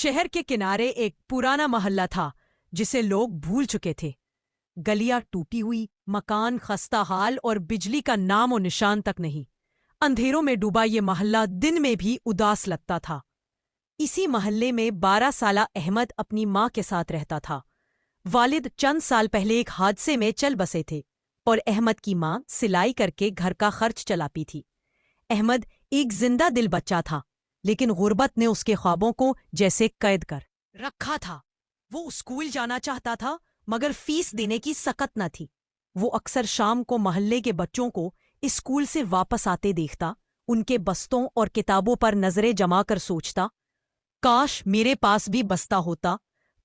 شہر کے کنارے ایک پرانا محلہ تھا جسے لوگ بھول چکے تھے۔ گلیاں ٹوٹی ہوئی، مکان خستہ حال اور بجلی کا نام و نشان تک نہیں۔ اندھیروں میں ڈوبا یہ محلہ دن میں بھی اداس لگتا تھا۔ اسی محلے میں 12 سالہ احمد اپنی ماں کے ساتھ رہتا تھا۔ والد چند سال پہلے ایک حادثے میں چل بسے تھے اور احمد کی ماں سلائی کر کے گھر کا خرچ چلاتی تھی۔ احمد ایک زندہ دل بچہ تھا، لیکن غربت نے اس کے خوابوں کو جیسے قید کر رکھا تھا۔ وہ اسکول جانا چاہتا تھا مگر فیس دینے کی سکت نہ تھی۔ وہ اکثر شام کو محلے کے بچوں کو اسکول سے واپس آتے دیکھتا، ان کے بستوں اور کتابوں پر نظریں جما کر سوچتا، کاش میرے پاس بھی بستہ ہوتا،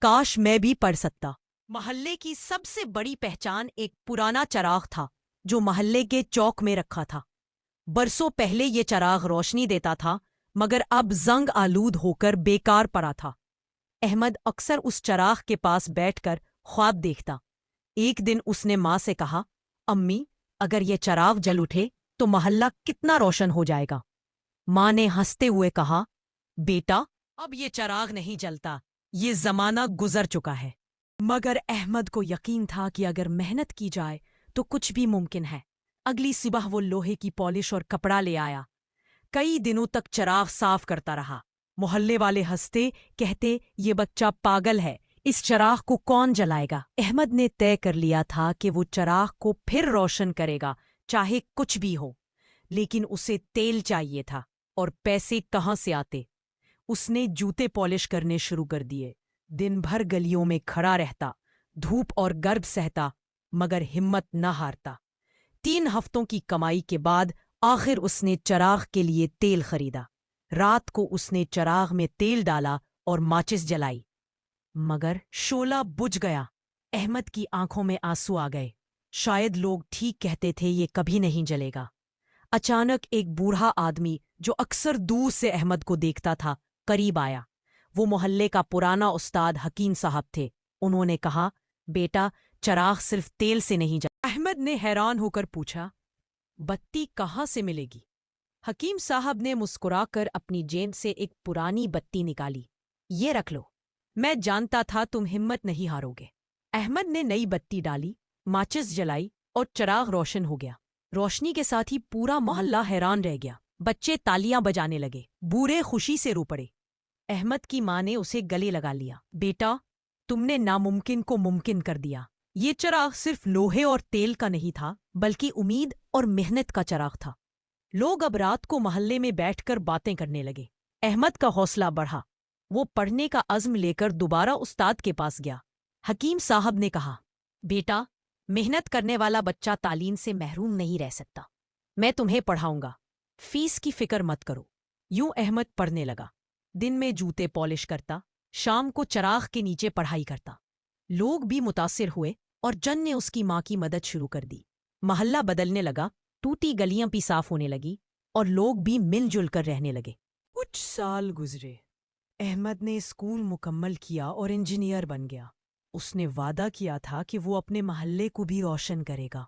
کاش میں بھی پڑھ سکتا۔ محلے کی سب سے بڑی پہچان ایک پرانا چراغ تھا جو محلے کے چوک میں رکھا تھا۔ برسوں پہلے یہ چراغ روشنی دیتا تھا مگر اب زنگ آلود ہو کر بیکار پڑا تھا۔ احمد اکثر اس چراغ کے پاس بیٹھ کر خواب دیکھتا۔ ایک دن اس نے ماں سے کہا، امی، اگر یہ چراغ جل اٹھے تو محلہ کتنا روشن ہو جائے گا؟ ماں نے ہنستے ہوئے کہا، بیٹا، اب یہ چراغ نہیں جلتا، یہ زمانہ گزر چکا ہے۔ مگر احمد کو یقین تھا کہ اگر محنت کی جائے تو کچھ بھی ممکن ہے۔ اگلی صبح وہ لوہے کی پالش اور کپڑا لے آیا۔ کئی دنوں تک چراغ صاف کرتا رہا۔ محلے والے ہنستے، کہتے یہ بچہ پاگل ہے، اس چراغ کو کون جلائے گا؟ احمد نے طے کر لیا تھا کہ وہ چراغ کو پھر روشن کرے گا، چاہے کچھ بھی ہو۔ لیکن اسے تیل چاہیے تھا، اور پیسے کہاں سے آتے؟ اس نے جوتے پالش کرنے شروع کر دیے۔ دن بھر گلیوں میں کھڑا رہتا، دھوپ اور گرد سہتا، مگر ہمت نہ ہارتا۔ 3 ہفتوں کی کمائی کے بعد آخر اس نے چراغ کے لیے تیل خریدا۔ رات کو اس نے چراغ میں تیل ڈالا اور ماچس جلائی، مگر شعلہ بجھ گیا۔ احمد کی آنکھوں میں آنسو آ گئے۔ شاید لوگ ٹھیک کہتے تھے، یہ کبھی نہیں جلے گا۔ اچانک ایک بوڑھا آدمی جو اکثر دور سے احمد کو دیکھتا تھا قریب آیا۔ وہ محلے کا پرانا استاد حکیم صاحب تھے۔ انہوں نے کہا، بیٹا، چراغ صرف تیل سے نہیں جلتا۔ احمد نے حیران ہو کر پوچھا، بتی کہاں سے ملے گی؟ حکیم صاحب نے مسکرا کر اپنی جیب سے ایک پرانی بتی نکالی۔ یہ رکھ لو، میں جانتا تھا تم ہمت نہیں ہارو گے۔ احمد نے نئی بتی ڈالی، ماچس جلائی اور چراغ روشن ہو گیا۔ روشنی کے ساتھ ہی پورا محلہ حیران رہ گیا۔ بچے تالیاں بجانے لگے، بوڑھے خوشی سے رو پڑے۔ احمد کی ماں نے اسے گلے لگا لیا، بیٹا، تم نے ناممکن کو ممکن کر دیا۔ یہ چراغ صرف لوہے اور تیل کا نہیں تھا، بلکہ امید اور محنت کا چراغ تھا۔ لوگ اب رات کو محلے میں بیٹھ کر باتیں کرنے لگے۔ احمد کا حوصلہ بڑھا۔ وہ پڑھنے کا عزم لے کر دوبارہ استاد کے پاس گیا۔ حکیم صاحب نے کہا، بیٹا، محنت کرنے والا بچہ تعلیم سے محروم نہیں رہ سکتا۔ میں تمہیں پڑھاؤں گا، فیس کی فکر مت کرو۔ یوں احمد پڑھنے لگا۔ دن میں جوتے پالش کرتا، شام کو چراغ کے نیچے پڑھائی کرتا۔ لوگ بھی متاثر ہوئے اور جن نے اس کی ماں کی مدد شروع کر دی۔ محلہ بدلنے لگا، ٹوٹی گلیاں بھی صاف ہونے لگی اور لوگ بھی مل جل کر رہنے لگے۔ کچھ سال گزرے۔ احمد نے اسکول مکمل کیا اور انجینئر بن گیا۔ اس نے وعدہ کیا تھا کہ وہ اپنے محلے کو بھی روشن کرے گا۔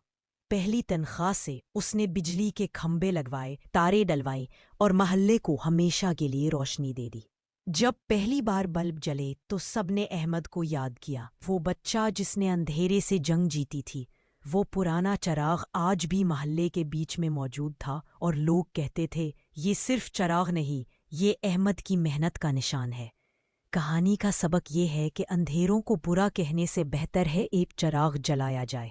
پہلی تنخواہ سے اس نے بجلی کے کھمبے لگوائے، تارے ڈلوائے اور محلے کو ہمیشہ کے لیے روشنی دے دی۔ جب پہلی بار بلب جلے تو سب نے احمد کو یاد کیا، وہ بچہ جس نے اندھیرے سے جنگ جیتی تھی۔ وہ پرانا چراغ آج بھی محلے کے بیچ میں موجود تھا اور لوگ کہتے تھے، یہ صرف چراغ نہیں، یہ احمد کی محنت کا نشان ہے۔ کہانی کا سبق یہ ہے کہ اندھیروں کو برا کہنے سے بہتر ہے ایک چراغ جلایا جائے۔